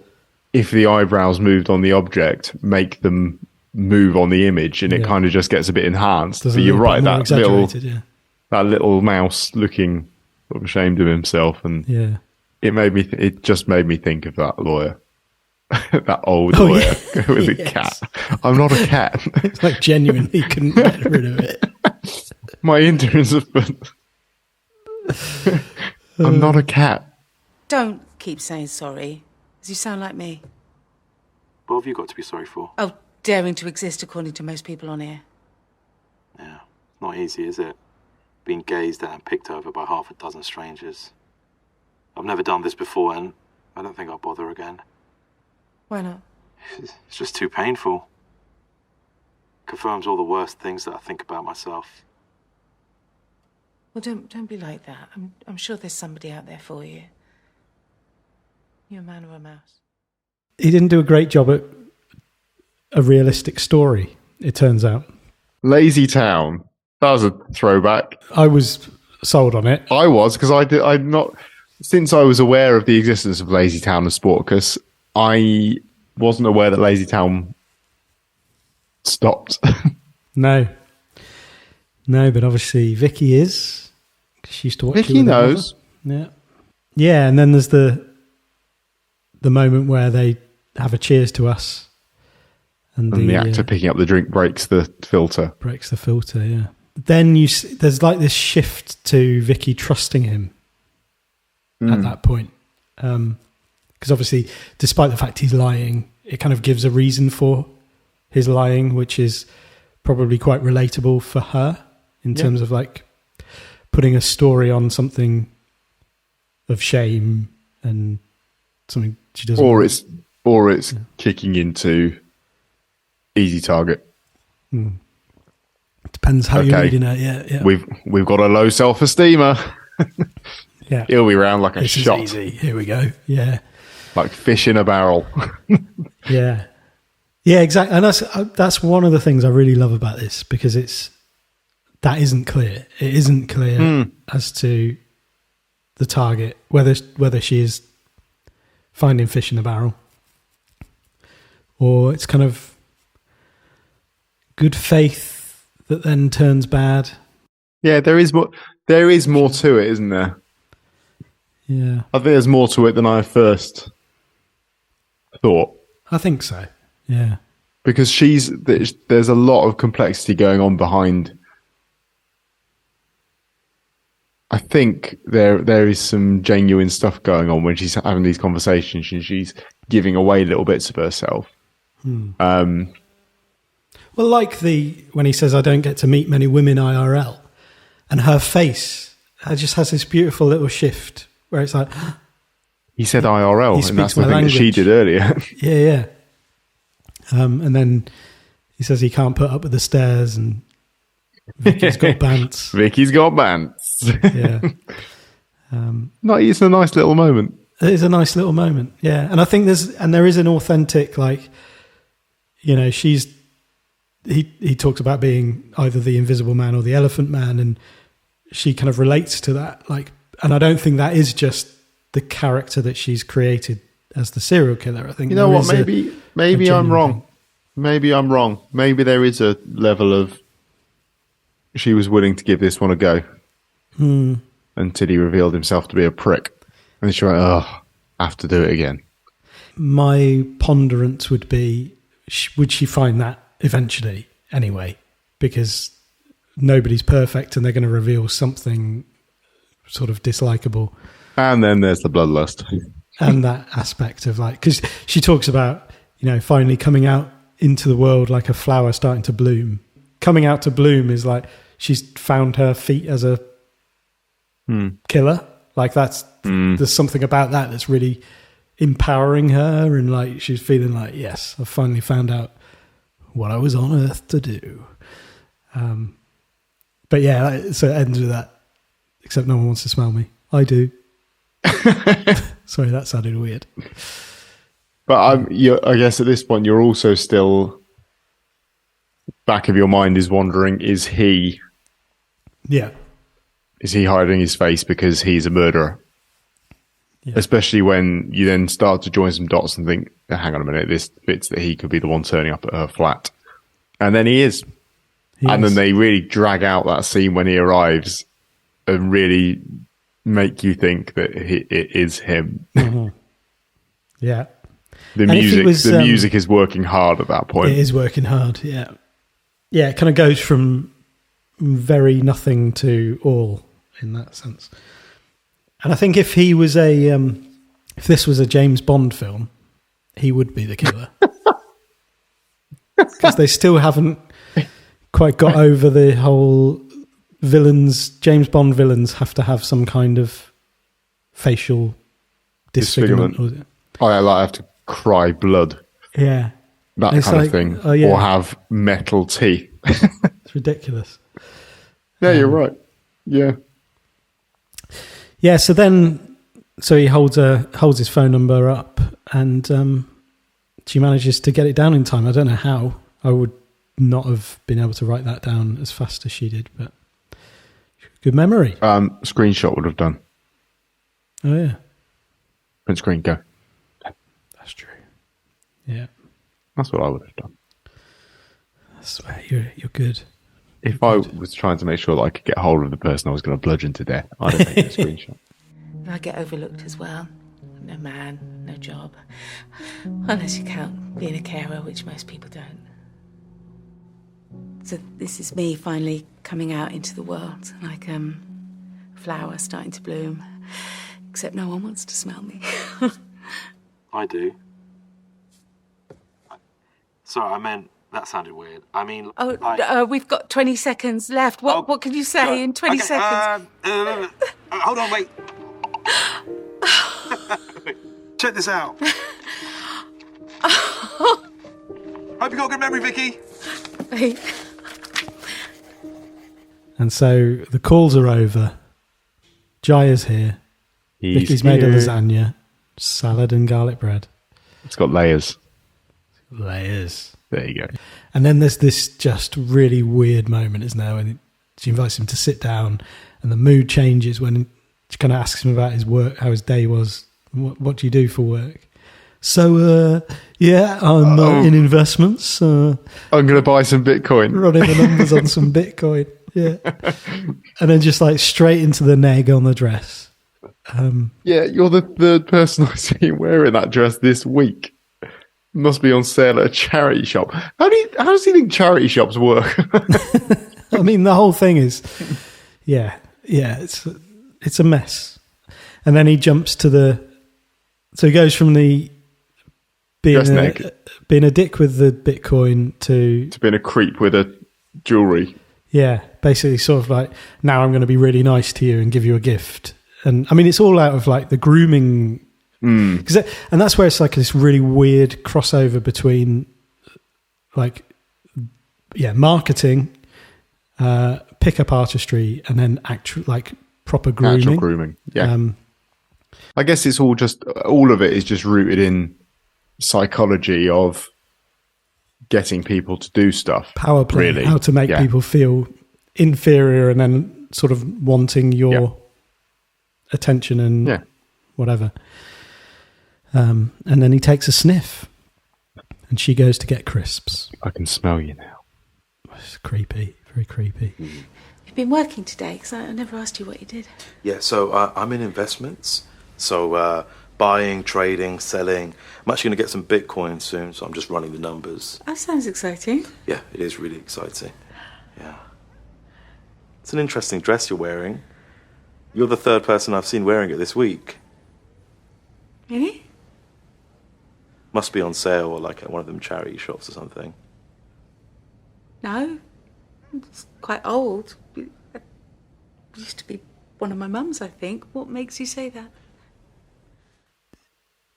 if the eyebrows moved on the object, make them move on the image, and it kind of just gets a bit enhanced. But you're right, that little mouse looking sort of ashamed of himself, and it just made me think of that lawyer. That old lawyer with a cat. I'm not a cat. It's like genuinely couldn't get rid of it. My interns have been. I'm not a cat. Don't keep saying sorry, as you sound like me. What have you got to be sorry for? Oh, daring to exist according to most people on here. Yeah, not easy, is it? Being gazed at and picked over by half a dozen strangers. I've never done this before, and I don't think I'll bother again. Why not? It's just too painful. Confirms all the worst things that I think about myself. Well, don't be like that. I'm sure there's somebody out there for you. You're a man or a mouse. He didn't do a great job at a realistic story, it turns out. Lazy Town. That was a throwback. I was sold on it. I was, because I'd not, since I was aware of the existence of Lazy Town and Sportacus, I wasn't aware that Lazy Town stopped. No, but obviously Vicky is. She used to watch. Vicky knows. Yeah, and then there's the moment where they have a cheers to us, and the actor picking up the drink breaks the filter. Breaks the filter. Yeah. Then there's like this shift to Vicky trusting him at that point, because obviously, despite the fact he's lying, it kind of gives a reason for his lying, which is probably quite relatable for her in terms of like putting a story on something of shame and something she doesn't. Or it's kicking into easy target. Depends how you're reading it. Yeah. We've got a low self-esteemer. Yeah, he'll be round like a this shot. Is easy. Here we go. Yeah, like fish in a barrel. Yeah, exactly. And that's one of the things I really love about this, because it's that isn't clear. It isn't clear as to the target, whether she is finding fish in a barrel or it's kind of good faith that then turns bad. Yeah, there is more. There is more to it, isn't there? Yeah, I think there's more to it than I first thought. I think so. Yeah, Because there's a lot of complexity going on behind. I think there is some genuine stuff going on when she's having these conversations and she's giving away little bits of herself. Well, like when he says, "I don't get to meet many women IRL," and her face just has this beautiful little shift where it's like, he said IRL, he and that's speaks the my thing that she language. did earlier. Yeah. And then he says he can't put up with the stairs, and Vicky's got bants. Vicky's got bants. Yeah. No, it's a nice little moment. It is a nice little moment. Yeah. And I think there is an authentic, like, you know, he talks about being either the Invisible Man or the Elephant Man, and she kind of relates to that. Like, and I don't think that is just the character that she's created as the serial killer. I think You know there what? is Maybe a I'm genuine wrong. thing. Maybe I'm wrong. Maybe there is a level of she was willing to give this one a go until he revealed himself to be a prick, and then she went, "Oh, I have to do it again." My ponderance would be, would she find that eventually anyway? Because nobody's perfect and they're going to reveal something sort of dislikable. And then there's the bloodlust. And that aspect of, like, because she talks about, you know, finally coming out into the world like a flower starting to bloom. Coming out to bloom is like she's found her feet as a killer. Like there's something about that that's really empowering her, and like she's feeling like, yes, I've finally found out what I was on earth to do. But yeah, so it ends with that. Except no one wants to smell me. I do. Sorry, that sounded weird. But I guess at this point, you're also still, back of your mind is wondering, is he hiding his face because he's a murderer? Yeah. Especially when you then start to join some dots and think, hang on a minute, this fits that he could be the one turning up at her flat. And then he is. Then they really drag out that scene when he arrives and really make you think that it is him. Mm-hmm. Yeah. The music is working hard at that point. It is working hard, yeah. Yeah, it kind of goes from very nothing to all in that sense. And I think if he was if this was a James Bond film, he would be the killer. Because they still haven't quite got over the whole James Bond villains have to have some kind of facial disfigurement. Oh, I have to cry blood. Yeah. That it's kind of thing. Oh, yeah. Or have metal teeth. It's ridiculous. Yeah, you're right. Yeah. Yeah, so he holds his phone number up, and she manages to get it down in time. I don't know how. I would not have been able to write that down as fast as she did, but good memory. Screenshot would have done. Oh, yeah. Print screen, go. That's true. Yeah. That's what I would have done. I swear, you're good. If I was trying to make sure that I could get hold of the person I was going to bludgeon to death, I'd have taken a screenshot. I get overlooked as well. No man, no job. Unless you count being a carer, which most people don't. So this is me finally coming out into the world, like a flower starting to bloom. Except no one wants to smell me. I do. Sorry, I meant that sounded weird. I mean, we've got 20 seconds left. What can you say in 20 seconds? Hold on, wait. Check this out. Hope you got a good memory, Vicky. And so the calls are over. Jaya's here. Vicky's made a lasagna, salad and garlic bread. It's got layers. Layers. There you go. And then there's this just really weird moment, isn't there? When she invites him to sit down, and the mood changes when she kind of asks him about his work, how his day was. What do you do for work? So, I'm in investments. I'm going to buy some Bitcoin. Running the numbers on some Bitcoin. Yeah. And then just like straight into the neg on the dress. You're the third person I've seen wearing that dress this week. Must be on sale at a charity shop. How does he think charity shops work? I mean, the whole thing is, it's a mess. And then he jumps to so he goes from the being a dick with the Bitcoin to being a creep with a jewelry. Yeah, basically sort of like, now I'm going to be really nice to you and give you a gift. And I mean, it's all out of like the grooming. And that's where it's like this really weird crossover between like, marketing, pickup artistry, and then actual like proper grooming. Actual grooming, yeah. I guess it's all of it is just rooted in psychology of getting people to do stuff. Power play, really. How to make people feel inferior and then sort of wanting your attention and whatever. And then he takes a sniff and she goes to get crisps. I can smell you now. It's creepy, very creepy. You've been working today because I never asked you what you did. Yeah, so I'm in investments. So buying, trading, selling. I'm actually going to get some Bitcoin soon, so I'm just running the numbers. That sounds exciting. Yeah, it is really exciting. Yeah. It's an interesting dress you're wearing. You're the third person I've seen wearing it this week. Really? Must be on sale or like at one of them charity shops or something. No. It's quite old. It used to be one of my mum's, I think. What makes you say that?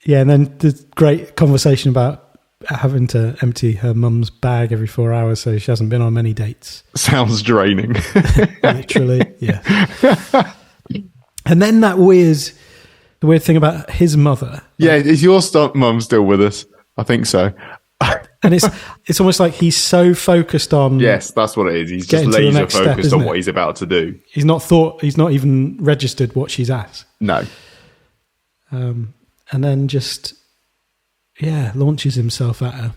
Yeah, and then the great conversation about having to empty her mum's bag every 4 hours, so she hasn't been on many dates. Sounds draining. Literally, yeah. And then the weird thing about his mother. Yeah, is your mum still with us? I think so. And it's almost like he's so focused on. Yes, that's what it is. He's just laser focused on what he's about to do. He's not even registered what she's at. No. And then just, launches himself at her.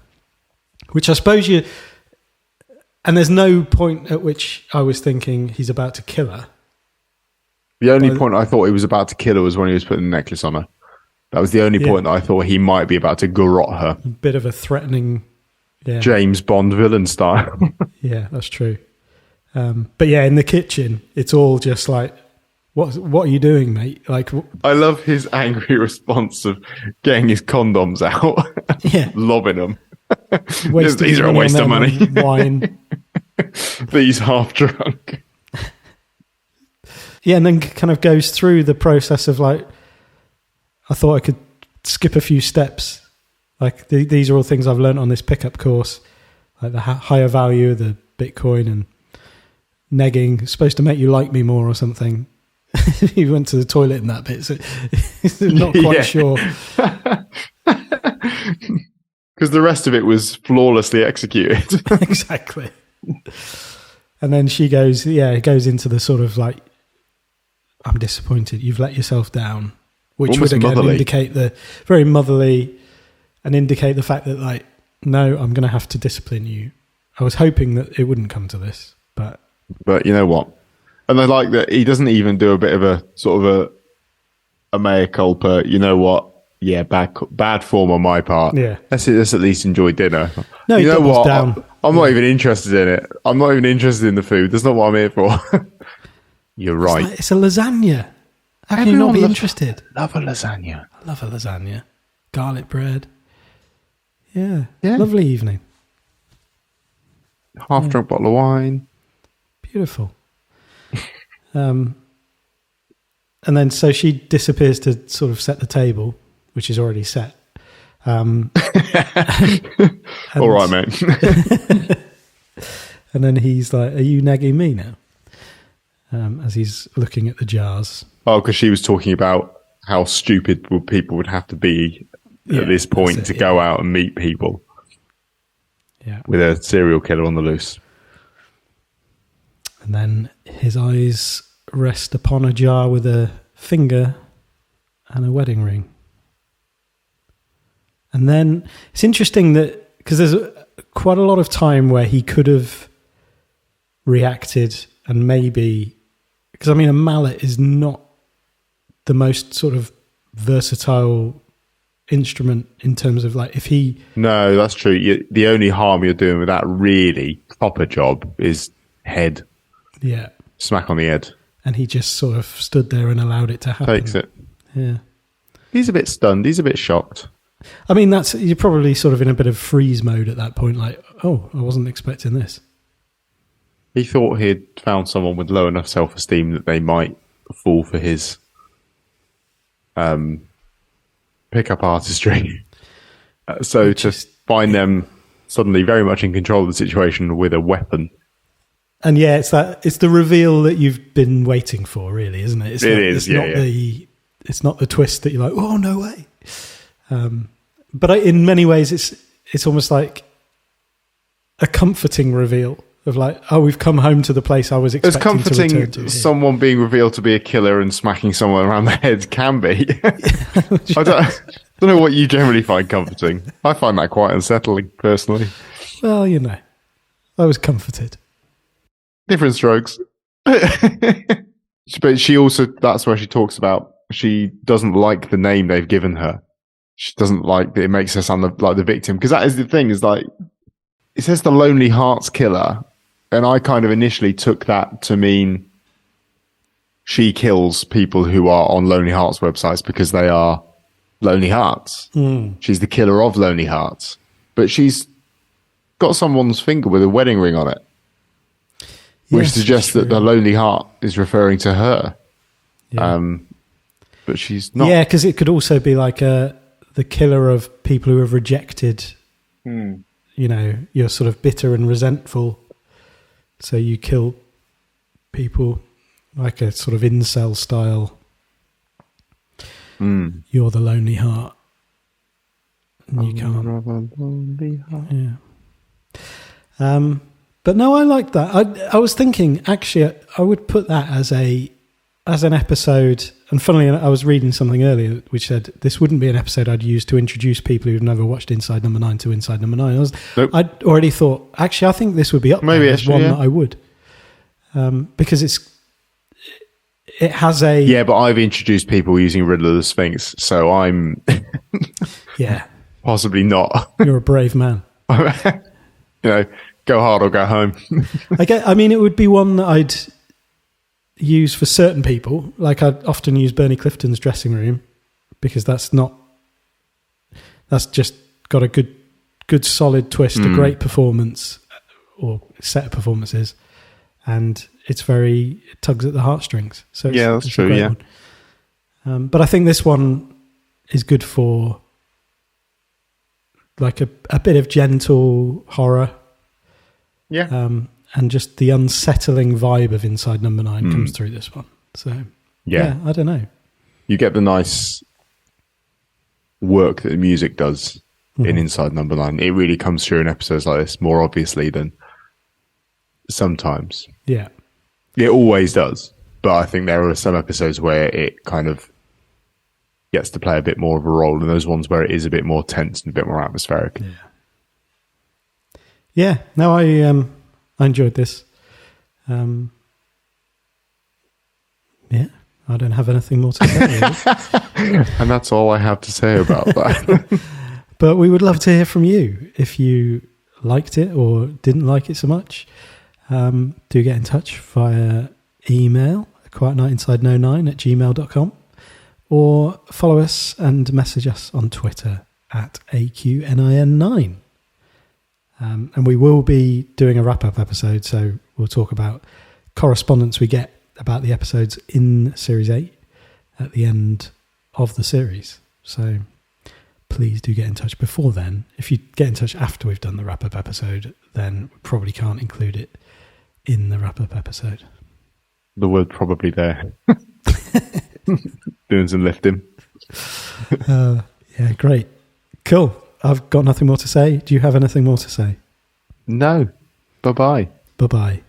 Which I suppose and there's no point at which I was thinking he's about to kill her. The only point I thought he was about to kill her was when he was putting the necklace on her. That was the only point that I thought he might be about to garrote her. A bit of a threatening... Yeah. James Bond villain style. Yeah, that's true. But yeah, in the kitchen, it's all just like, what are you doing, mate? Like, I love his angry response of getting his condoms out, lobbing them. These are a waste of money. Wine. These half drunk. Yeah, and then kind of goes through the process of like, I thought I could skip a few steps. Like these are all things I've learned on this pickup course, like the higher value of the Bitcoin and negging. It's supposed to make you like me more or something. He went to the toilet in that bit, so not quite sure. Because the rest of it was flawlessly executed. Exactly. And then she goes, it goes into the sort of like, I'm disappointed. You've let yourself down, which almost would again motherly. indicate the very motherly and indicate the fact that like, no, I'm going to have to discipline you. I was hoping that it wouldn't come to this, but you know what? And I like that he doesn't even do a bit of a sort of a mea culpa. You know what? Yeah, bad form on my part. Yeah, let's at least enjoy dinner. No, you know what? Down. I'm not even interested in it. I'm not even interested in the food. That's not what I'm here for. You're right. It's a lasagna. How can you not be interested? Love a lasagna. I love a lasagna. Garlic bread. Yeah. Lovely evening. Half drunk bottle of wine. Beautiful. And then so she disappears to sort of set the table, which is already set. All right, mate. And then he's like, "Are you nagging me now?" As he's looking at the jars. Oh, because she was talking about how stupid people would have to be at this point to go out and meet people. Yeah, with a serial killer on the loose. And then his eyes rest upon a jar with a finger and a wedding ring. And then it's interesting that, because there's quite a lot of time where he could have reacted and maybe, because I mean, a mallet is not the most sort of versatile instrument in terms of like, if he... No, that's true. The only harm you're doing with that really proper job is head. Yeah. Smack on the head. And he just sort of stood there and allowed it to happen. Takes it. Yeah. He's a bit stunned. He's a bit shocked. I mean, you're probably sort of in a bit of freeze mode at that point. Like, oh, I wasn't expecting this. He thought he'd found someone with low enough self-esteem that they might fall for his pickup artistry. So to find them suddenly very much in control of the situation with a weapon. And yeah, it's the reveal that you've been waiting for, really, isn't it? It's not the twist that you're like, oh, no way. But in many ways, it's almost like a comforting reveal of like, oh, we've come home to the place I was expecting to return to. As comforting someone being revealed to be a killer and smacking someone around the head can be. I don't know what you generally find comforting. I find that quite unsettling, personally. Well, I was comforted. Different strokes. But she also, that's where she talks about, she doesn't like the name they've given her. She doesn't like that it makes her sound like the victim. Because that is the thing, is like, it says the Lonely Hearts Killer. And I kind of initially took that to mean she kills people who are on Lonely Hearts websites because they are Lonely Hearts. She's the killer of Lonely Hearts. But she's got someone's finger with a wedding ring on it. Which suggests that the Lonely Heart is referring to her. Yeah. But she's not. Yeah, because it could also be like the killer of people who have rejected, you're sort of bitter and resentful. So you kill people like a sort of incel style. You're the lonely heart. And you can't. Yeah. But no, I like that. I was thinking, actually, I would put that as an episode. And funnily enough, I was reading something earlier which said this wouldn't be an episode I'd use to introduce people who've never watched Inside Number 9 to Inside Number 9. I'd already thought, actually, I think this would be up there as one that I would. Because it has a... Yeah, but I've introduced people using Riddler of the Sphinx, so I'm... yeah. Possibly not. You're a brave man. Go hard or go home. I mean, it would be one that I'd use for certain people. Like I'd often use Bernie Clifton's dressing room because that's just got a good solid twist, a great performance or set of performances, and it tugs at the heartstrings. So that's true. Yeah, but I think this one is good for like a bit of gentle horror. Yeah. And just the unsettling vibe of Inside Number 9 comes through this one. So, yeah, I don't know. You get the nice work that the music does in Inside Number 9. It really comes through in episodes like this more obviously than sometimes. Yeah. It always does. But I think there are some episodes where it kind of gets to play a bit more of a role, and those ones where it is a bit more tense and a bit more atmospheric. Yeah. No, I enjoyed this. Yeah, I don't have anything more to say. Really. And that's all I have to say about that. But we would love to hear from you if you liked it or didn't like it so much. Do get in touch via email, quietnightinsideno9@gmail.com, or follow us and message us on Twitter at AQNIN9. And we will be doing a wrap-up episode, so we'll talk about correspondence we get about the episodes in Series 8 at the end of the series. So please do get in touch before then. If you get in touch after we've done the wrap-up episode, then we probably can't include it in the wrap-up episode. The word probably there. Doing some lifting. Yeah, great. Cool. I've got nothing more to say. Do you have anything more to say? No. Bye-bye. Bye-bye.